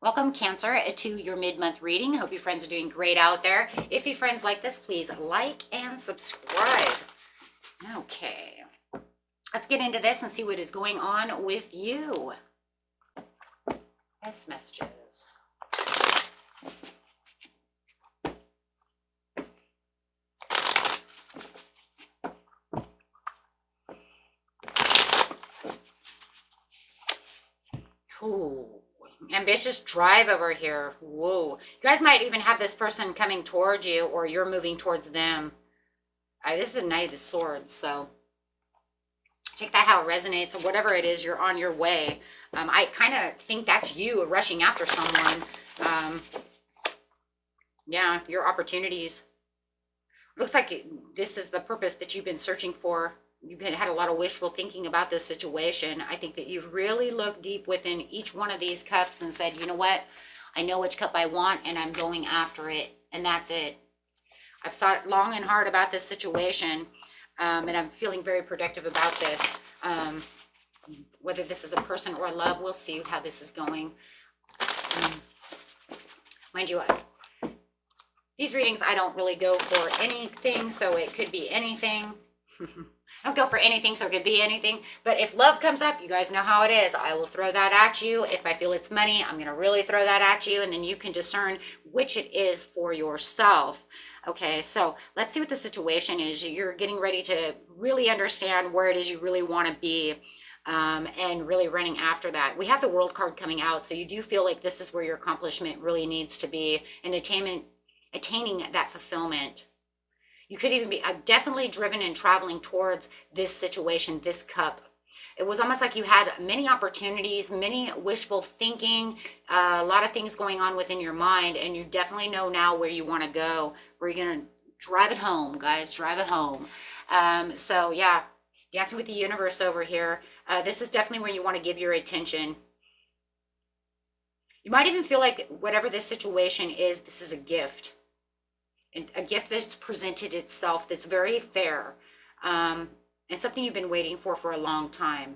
Welcome, Cancer, to your mid-month reading. Hope your friends are doing great out there. If your friends like this, please like and subscribe. Okay, let's get into this and see what is going on with you. Yes, messages. Ooh, ambitious drive over here. Whoa. You guys might even have this person coming towards you, or you're moving towards them. This is the Knight of Swords, so take that how it resonates, or whatever it is, you're on your way. I kind of think that's you rushing after someone. Yeah, your opportunities. Looks like this is the purpose that you've been searching for. You've had a lot of wishful thinking about this situation. I think that you've really looked deep within each one of these cups and said, you know what? I know which cup I want and I'm going after it. And that's it. I've thought long and hard about this situation. And I'm feeling very productive about this. Whether this is a person or love, we'll see how this is going. Mind you, these readings, I don't really go for anything, so it could be anything. I don't go for anything, so it could be anything. But if love comes up, you guys know how it is. I will throw that at you. If I feel it's money, I'm going to really throw that at you, and then you can discern which it is for yourself. Okay, so let's see what the situation is. You're getting ready to really understand where it is you really want to be, and really running after that. We have the World card coming out, so you do feel like this is where your accomplishment really needs to be, and attaining that fulfillment. You could even be definitely driven and traveling towards this situation, this cup. It was almost like you had many opportunities, many wishful thinking, a lot of things going on within your mind, and you definitely know now where you want to go, where you're going to drive it home, guys, drive it home. So yeah, dancing with the universe over here. This is definitely where you want to give your attention. You might even feel like whatever this situation is, this is a gift. A gift that's presented itself that's very fair, and something you've been waiting for a long time.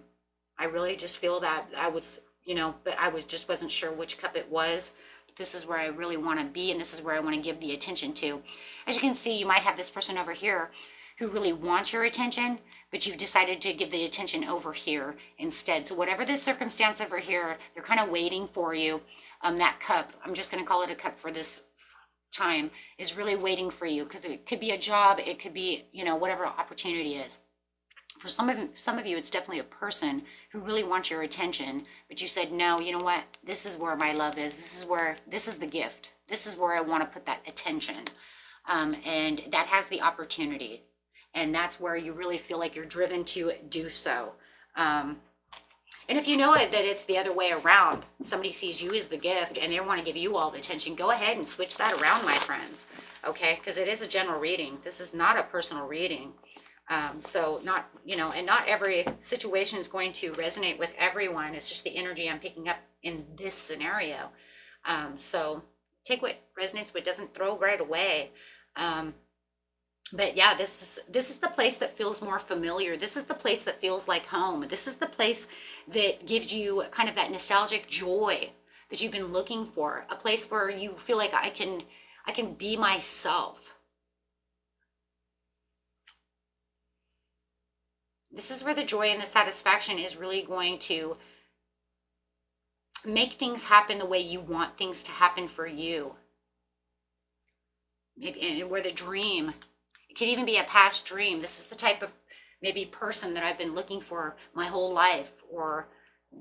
I really just feel that I was, but I wasn't sure which cup it was. But this is where I really want to be, and this is where I want to give the attention to. As you can see, you might have this person over here who really wants your attention, but you've decided to give the attention over here instead. So whatever the circumstance over here, they're kind of waiting for you. That cup, I'm just going to call it a cup for this time, is really waiting for you, because it could be a job, it could be, whatever opportunity is. For some of you, it's definitely a person who really wants your attention, but you said, no, you know what, this is where my love is. This is the gift. This is where I want to put that attention. And that has the opportunity, and that's where you really feel like you're driven to do so. And if you know it, that it's the other way around, somebody sees you as the gift and they want to give you all the attention, go ahead and switch that around, my friends. Okay, because it is a general reading. This is not a personal reading. So not, and not every situation is going to resonate with everyone. It's just the energy I'm picking up in this scenario. So take what resonates, what doesn't, throw right away. But yeah, this is the place that feels more familiar. This is the place that feels like home. This is the place that gives you kind of that nostalgic joy that you've been looking for. A place where you feel like I can be myself. This is where the joy and the satisfaction is really going to make things happen the way you want things to happen for you. Maybe where the dream, it could even be a past dream. This is the type of maybe person that I've been looking for my whole life, or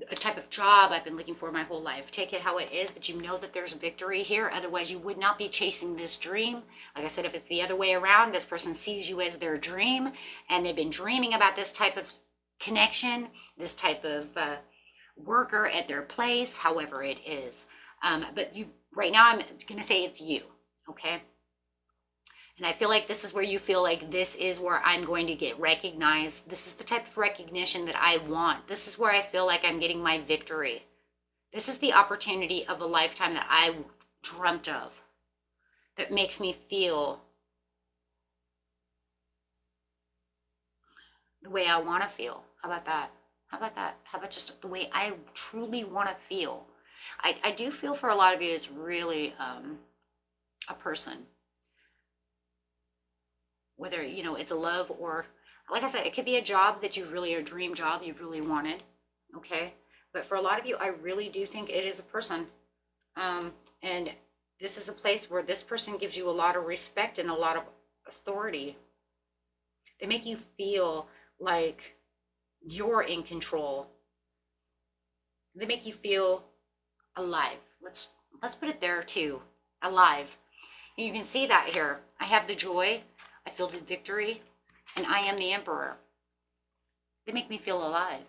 a type of job I've been looking for my whole life. Take it how it is, but you know that there's victory here. Otherwise, you would not be chasing this dream. Like I said, if it's the other way around, this person sees you as their dream, and they've been dreaming about this type of connection, this type of worker at their place, however it is. But you, right now, I'm going to say it's you, okay? And I feel like this is where you feel like this is where I'm going to get recognized. This is the type of recognition that I want. This is where I feel like I'm getting my victory. This is the opportunity of a lifetime that I dreamt of, that makes me feel the way I want to feel. How about that? How about that? How about just the way I truly want to feel? I do feel for a lot of you, it's really a person. Whether, you know, it's a love or, like I said, it could be a job that you really, a dream job you've really wanted. Okay. But for a lot of you, I really do think it is a person. And this is a place where this person gives you a lot of respect and a lot of authority. They make you feel like you're in control. They make you feel alive. Let's put it there too. Alive. You can see that here. I have the joy, I feel the victory, and I am the emperor. They make me feel alive.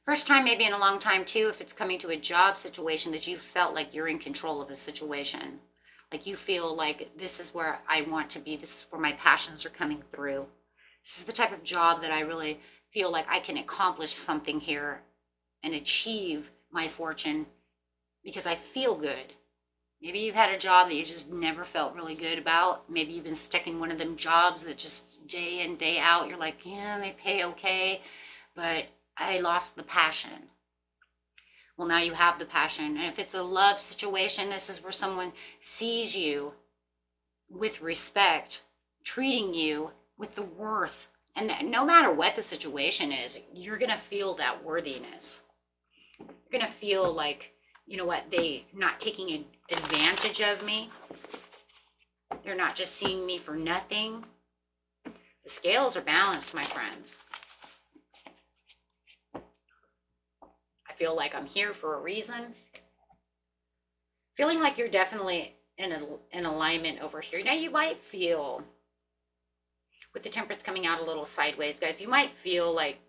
First time maybe in a long time too, if it's coming to a job situation that you felt like you're in control of a situation. Like you feel like this is where I want to be. This is where my passions are coming through. This is the type of job that I really feel like I can accomplish something here and achieve my fortune because I feel good. Maybe you've had a job that you just never felt really good about. Maybe you've been stuck in one of them jobs that just day in, day out, you're like, yeah, they pay okay, but I lost the passion. Well, now you have the passion. And if it's a love situation, this is where someone sees you with respect, treating you with the worth. And that no matter what the situation is, you're going to feel that worthiness. You're going to feel like, you know what, they not taking advantage of me. They're not just seeing me for nothing. The scales are balanced, my friends. I feel like I'm here for a reason. Feeling like you're definitely in alignment over here. Now you might feel, with the Temperance coming out a little sideways, guys, you might feel like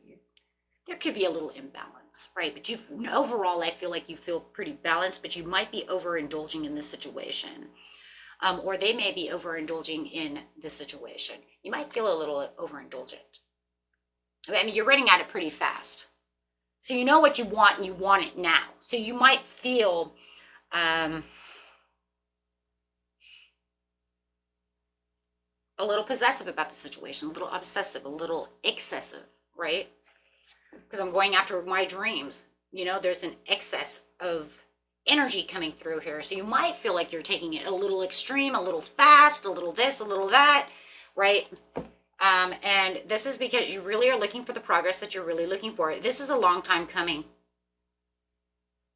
there could be a little imbalance, right? But overall, I feel like you feel pretty balanced, but you might be overindulging in this situation. Or they may be overindulging in this situation. You might feel a little overindulgent. I mean, you're running at it pretty fast. So you know what you want and you want it now. So you might feel a little possessive about the situation, a little obsessive, a little excessive, right? Because I'm going after my dreams. You know, there's an excess of energy coming through here. So you might feel like you're taking it a little extreme, a little fast, a little this, a little that, right? And this is because you really are looking for the progress that you're really looking for. This is a long time coming.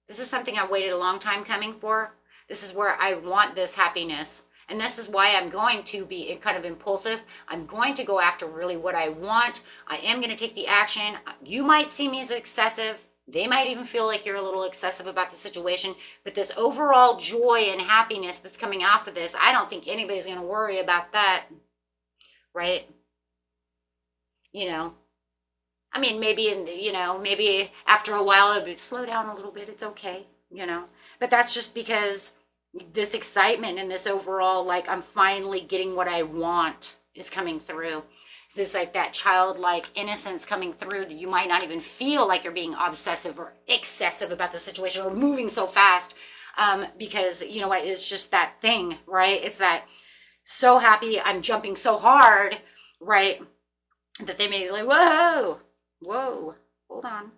This is something I waited a long time coming for. This is where I want this happiness. And this is why I'm going to be kind of impulsive. I'm going to go after really what I want. I am going to take the action. You might see me as excessive. They might even feel like you're a little excessive about the situation. But this overall joy and happiness that's coming out of this, I don't think anybody's going to worry about that. Right? You know, I mean, maybe maybe after a while it would slow down a little bit. It's okay, you know, but that's just because this excitement and this overall, like, I'm finally getting what I want is coming through. This, like, that childlike innocence coming through that you might not even feel like you're being obsessive or excessive about the situation or moving so fast. Because, you know what, it's just that thing, right? It's that so happy, I'm jumping so hard, right? That they may be like, whoa, hold on.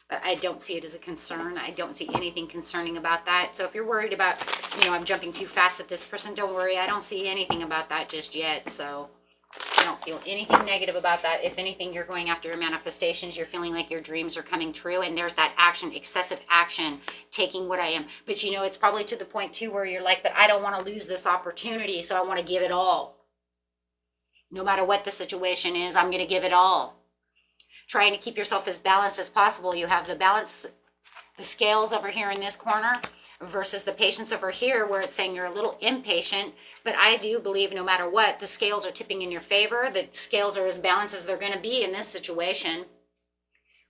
But I don't see it as a concern. I don't see anything concerning about that. So if you're worried about, you know, I'm jumping too fast at this person, don't worry. I don't see anything about that just yet. So I don't feel anything negative about that. If anything, you're going after your manifestations. You're feeling like your dreams are coming true. And there's that action, excessive action, taking what I am. But, you know, it's probably to the point, too, where you're like, but I don't want to lose this opportunity, so I want to give it all. No matter what the situation is, I'm going to give it all. Trying to keep yourself as balanced as possible. You have the balance, the scales over here in this corner versus the patience over here where it's saying you're a little impatient. But I do believe no matter what, the scales are tipping in your favor. The scales are as balanced as they're going to be in this situation,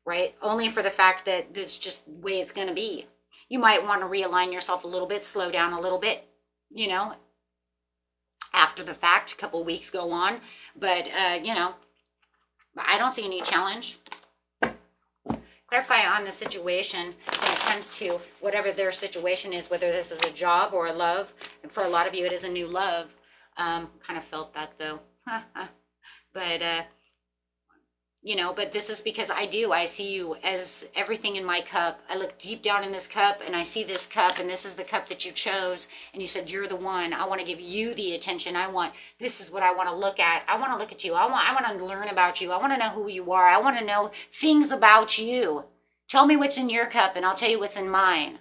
right? Only for the fact that it's just the way it's going to be. You might want to realign yourself a little bit, slow down a little bit, you know, after the fact, a couple weeks go on, but, you know, I don't see any challenge. Clarify on the situation when it comes to whatever their situation is, whether this is a job or a love. And for a lot of you, it is a new love. Kind of felt that though. But, but this is because I see you as everything in my cup. I look deep down in this cup and I see this cup, and this is the cup that you chose. And you said, you're the one. I want to give you the attention. This is what I want to look at. I want to look at you. I want to learn about you. I want to know who you are. I want to know things about you. Tell me what's in your cup and I'll tell you what's in mine.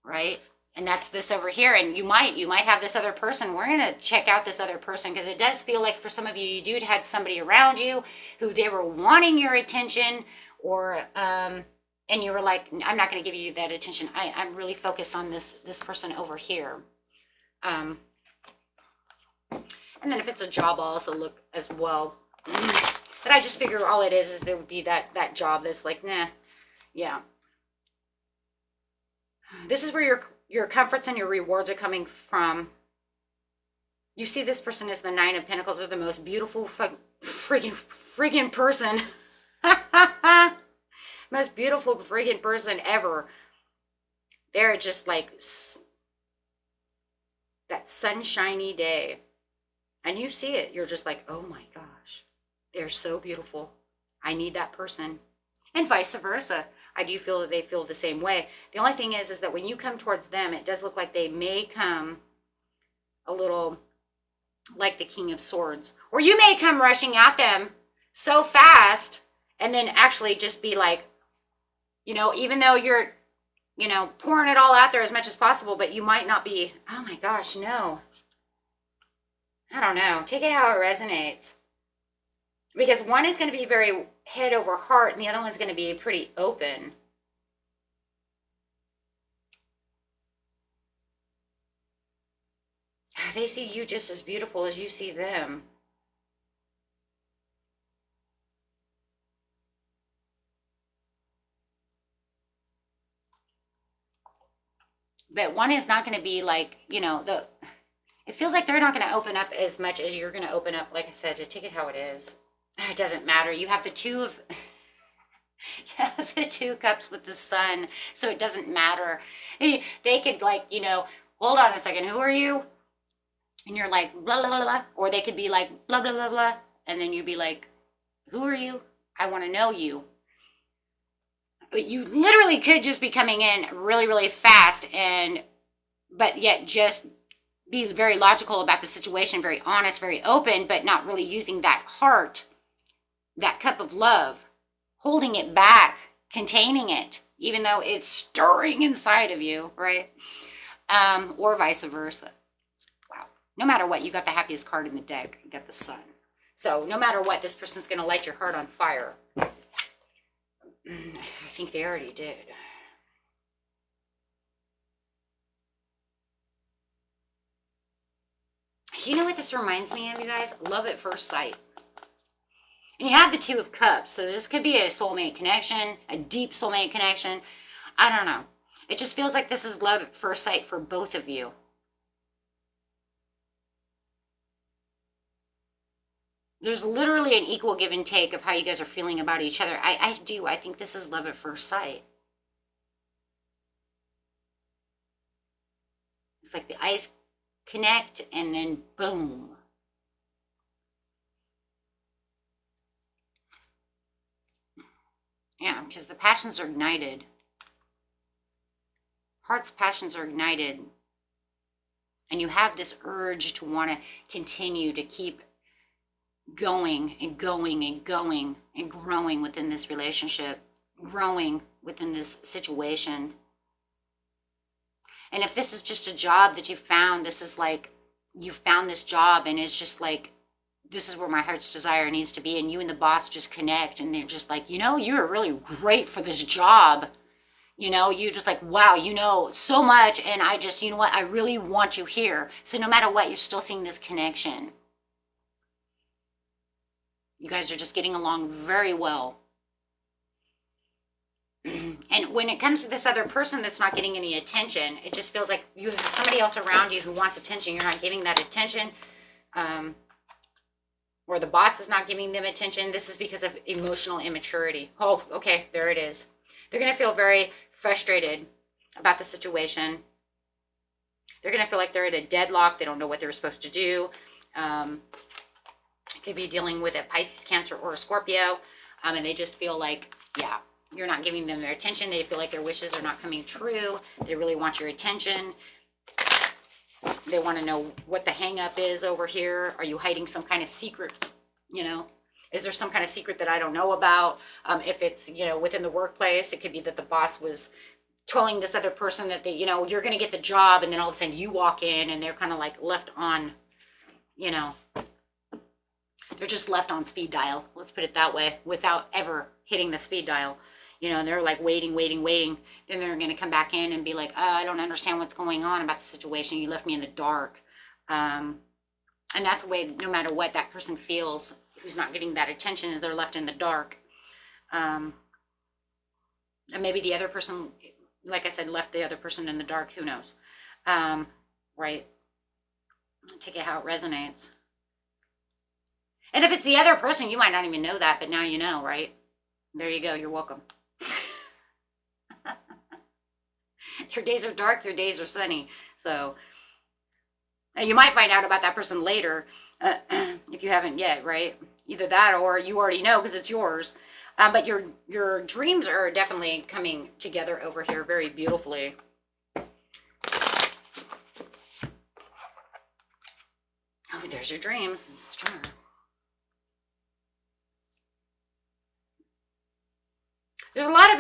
Right? And that's this over here. And you might have this other person. We're going to check out this other person, because it does feel like for some of you, you had somebody around you who they were wanting your attention, or, and you were like, I'm not going to give you that attention. I'm really focused on this person over here. And then if it's a job, I'll also look as well. But I just figure all it is there would be that job that's like, nah, yeah. This is where your comforts and your rewards are coming from. You see this person as the Nine of Pentacles. They're the most beautiful friggin' person. Most beautiful friggin' person ever. They're just like that sunshiny day. And you see it. You're just like, oh my gosh. They're so beautiful. I need that person. And vice versa. I do feel that they feel the same way. The only thing is that when you come towards them, it does look like they may come a little like the King of Swords. Or you may come rushing at them so fast and then actually just be like, even though you're, pouring it all out there as much as possible, but you might not be, oh my gosh, no. I don't know. Take it how it resonates. Because one is going to be very head over heart, and the other one's going to be pretty open. They see you just as beautiful as you see them. But one is not going to be like, it feels like they're not going to open up as much as you're going to open up. Like I said, just take it how it is. It doesn't matter. You have the two cups with the sun, so it doesn't matter. They could hold on a second, who are you? And you're like, blah, blah, blah, blah. Or they could be like, blah, blah, blah, blah. And then you'd be like, who are you? I want to know you. But you literally could just be coming in really, really fast, but yet just be very logical about the situation, very honest, very open, but not really using that heart, that cup of love, holding it back, containing it, even though it's stirring inside of you, right? Or vice versa. Wow. No matter what, you got the happiest card in the deck. You got the Sun. So no matter what, this person's going to light your heart on fire. I think they already did. You know what this reminds me of, you guys? Love at first sight. And you have the Two of Cups, so this could be a soulmate connection, a deep soulmate connection. I don't know. It just feels like this is love at first sight for both of you. There's literally an equal give and take of how you guys are feeling about each other. I do. I think this is love at first sight. It's like the eyes connect and then boom. Yeah, because the passions are ignited. Heart's passions are ignited. And you have this urge to want to continue to keep going and going and going and growing within this relationship, growing within this situation. And if this is just a job that you found, this is like you found this job and it's just like, this is where my heart's desire needs to be, and you and the boss just connect and they're just like, you're really great for this job. You just like, wow, so much, and I just, I really want you here. So no matter what, you're still seeing this connection. You guys are just getting along very well. And when it comes to this other person that's not getting any attention, it just feels like you have somebody else around you who wants attention. You're not giving that attention. Or the boss is not giving them attention. This is because of emotional immaturity. Oh, okay, there it is. They're going to feel very frustrated about the situation. They're going to feel like they're at a deadlock. They don't know what they're supposed to do. Could be dealing with a Pisces, Cancer, or a Scorpio. And they just feel like, yeah, you're not giving them their attention. They feel like their wishes are not coming true. They really want your attention. They want to know what the hang up is over here. Are you hiding some kind of secret? You know, is there some kind of secret that I don't know about? If it's, you know, within the workplace, it could be that the boss was telling this other person that they, you know, you're going to get the job, and then all of a sudden you walk in and they're kind of like left on, you know, they're just left on speed dial. Let's put it that way, without ever hitting the speed dial. You know, and they're like waiting. Then they're going to come back in and be like, I don't understand what's going on about the situation. You left me in the dark. And that's the way, no matter what that person feels, who's not getting that attention, is they're left in the dark. And maybe the other person, like I said, left the other person in the dark. Who knows? Right. Take it how it resonates. And if it's the other person, you might not even know that, but now you know, right? There you go. You're welcome. Your days are dark, your days are sunny. So you might find out about that person later if you haven't yet, right? Either that or you already know because it's yours. But your dreams are definitely coming together over here very beautifully. Oh, there's your dreams. Star. There's a lot of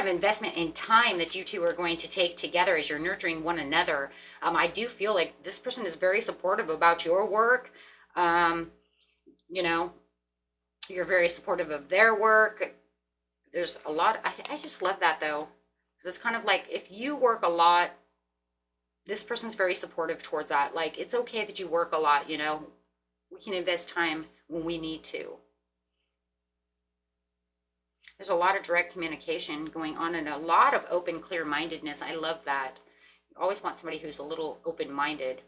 investment in time that you two are going to take together as you're nurturing one another. I do feel like this person is very supportive about your work. You know, you're very supportive of their work. There's a lot. I just love that though, because it's kind of like if you work a lot, this person's very supportive towards that. Like, it's okay that you work a lot, you know, we can invest time when we need to. There's a lot of direct communication going on and a lot of open, clear-mindedness. I love that. You always want somebody who's a little open-minded,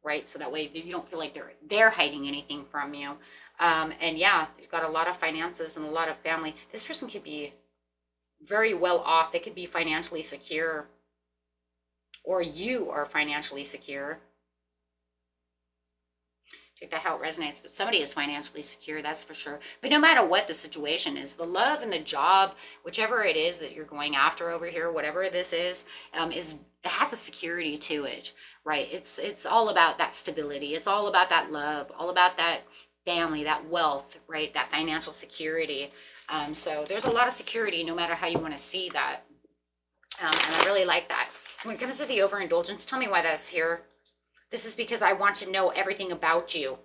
right? So that way you don't feel like they're hiding anything from you. And yeah, they've got a lot of finances and a lot of family. This person could be very well off. They could be financially secure, or you are financially secure. Take that how it resonates, but somebody is financially secure, that's for sure. But no matter what the situation is, the love and the job, whichever it is that you're going after over here, whatever this is it has a security to it, right? It's all about that stability. It's all about that love, all about that family, that wealth, right? That financial security. So there's a lot of security, no matter how you want to see that. And I really like that. When it comes to the overindulgence, tell me why that's here. This is because I want to know everything about you.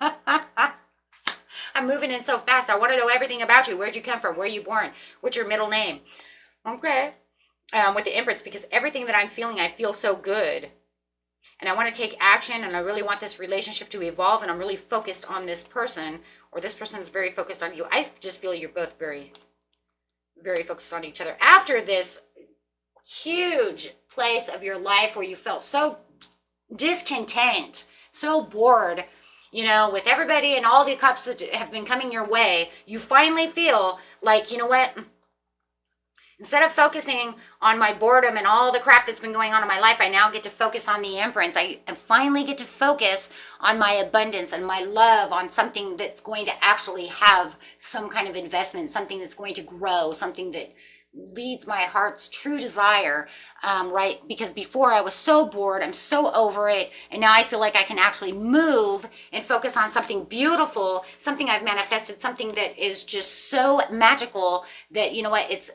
I'm moving in so fast. I want to know everything about you. Where'd you come from? Where are you born? What's your middle name? Okay. With the Empress, because everything that I'm feeling, I feel so good. And I want to take action, and I really want this relationship to evolve, and I'm really focused on this person, or this person is very focused on you. I just feel you're both very, very focused on each other. After this huge place of your life where you felt so discontent, so bored, you know, with everybody and all the cups that have been coming your way, you finally feel like, you know what, instead of focusing on my boredom and all the crap that's been going on in my life, I now get to focus on the Empress. I finally get to focus on my abundance and my love, on something that's going to actually have some kind of investment, something that's going to grow, something that leads my heart's true desire, right? Because before I was so bored, I'm so over it, and now I feel like I can actually move and focus on something beautiful, something I've manifested, something that is just so magical that, you know what, it's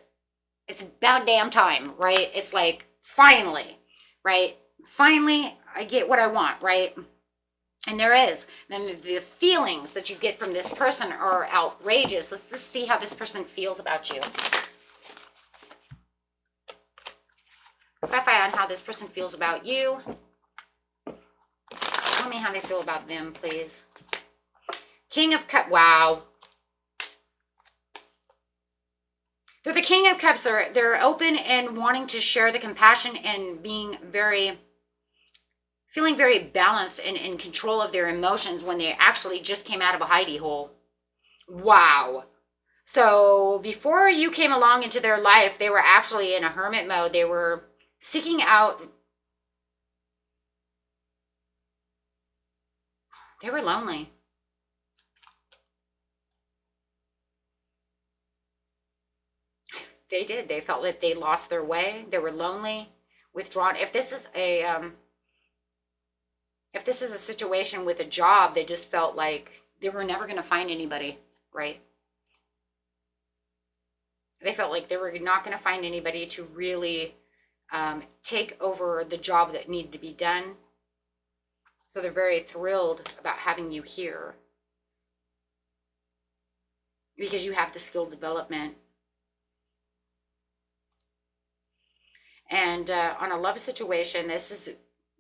about damn time, right? It's like, finally, right? Finally, I get what I want, right? And there is. Then the feelings that you get from this person are outrageous. Let's just see how this person feels about you. Clarify on how this person feels about you. Tell me how they feel about them, please. King of Cups. Wow. They're the King of Cups. They're open and wanting to share the compassion and being feeling very balanced and in control of their emotions when they actually just came out of a hidey hole. Wow. So before you came along into their life, they were actually in a hermit mode. They were seeking out They were lonely. They did. They felt that they lost their way. They were lonely, withdrawn. If this is a situation with a job, they just felt like they were never going to find anybody, right? They felt like they were not going to find anybody to really take over the job that needed to be done. So they're very thrilled about having you here because you have the skill development. And on a love situation,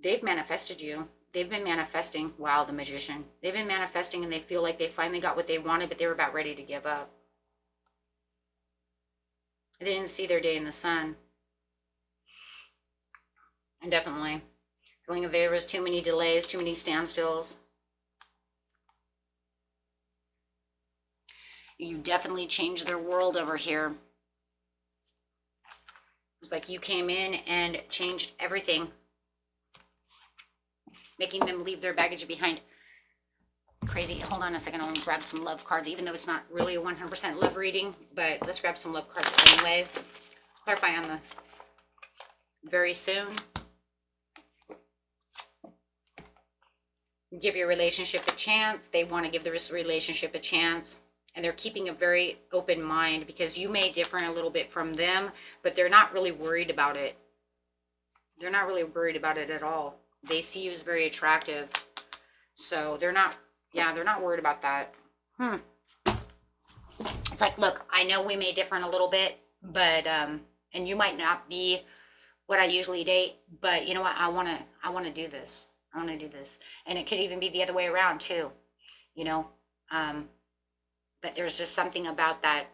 they've manifested you. They've been manifesting. Wow, the magician. They've been manifesting and they feel like they finally got what they wanted, but they were about ready to give up. They didn't see their day in the sun. And definitely feeling that there was too many delays, too many standstills. You definitely changed their world over here. It's like you came in and changed everything, making them leave their baggage behind. Crazy. Hold on a second. I'm going to grab some love cards, even though it's not really a 100% love reading, but let's grab some love cards anyways. Clarify on the very soon. Give your relationship a chance. They want to give this relationship a chance. And they're keeping a very open mind because you may differ a little bit from them, but they're not really worried about it. They're not really worried about it at all. They see you as very attractive. So they're not worried about that. It's like, look, I know we may differ in a little bit, but, and you might not be what I usually date, but you know what? I want to do this. I want to do this. And it could even be the other way around too, you know? But there's just something about that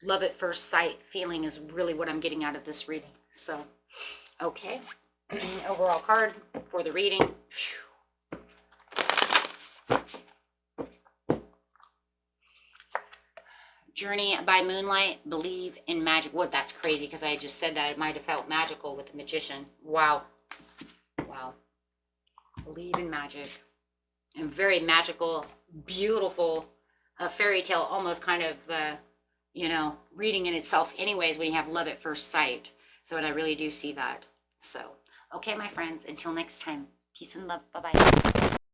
love at first sight feeling is really what I'm getting out of this reading. So, okay. Overall card for the reading. Journey by moonlight, believe in magic. Well, that's crazy because I just said that it might have felt magical with the magician. Wow. Wow. Believe in magic. And very magical, beautiful, a fairy tale, almost kind of, you know, reading in itself anyways when you have love at first sight. So, and I really do see that. So, okay, my friends, until next time, peace and love. Bye-bye.